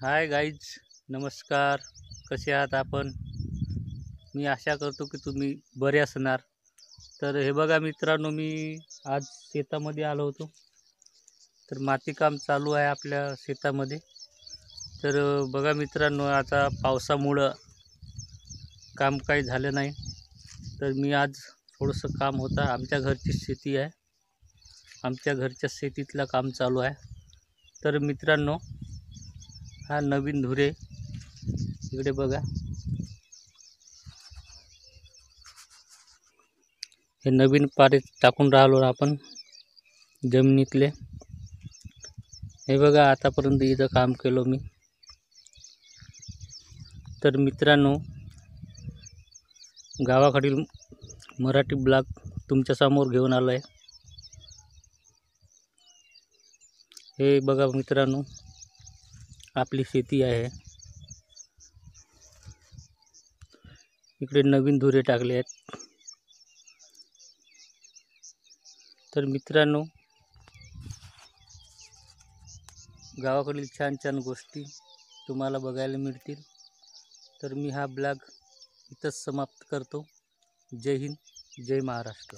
Hi guys, नमस्कार. कसे आहात आपण? मी आशा करतो की तुम्ही बरे असणार. तर हे बघा मित्रांनो, मी आज शेतामध्ये आलो होतो. तर मातीकाम चालू आहे आपल्या शेतामध्ये. तर बघा मित्रांनो, आता पावसामुळं काम काही झालं नाही. तर मी आज थोडंसं काम होतं. आमच्या घरची शेती आहे, आमच्या घरच्या शेतीतलं काम चालू आहे. तर मित्रांनो, हा नवीन धुरे इकडे बघा. हे नवीन पारे टाकून राहिलो आपण जमिनीतले. हे बघा, आतापर्यंत इथं काम केलं मी. तर मित्रांनो, गावाकडील मराठी ब्लॉग तुमच्यासमोर घेऊन आलो आहे. हे बघा मित्रांनो, आपली शेती आहे. इकडे नवीन धुरे टाकले आहेत. तर मित्रांनो, गावाकडील छान छान गोष्टी तुम्हाला बघायला मिळतील. तर मी हा ब्लॉग इथंच समाप्त करतो. जय हिंद, जय महाराष्ट्र.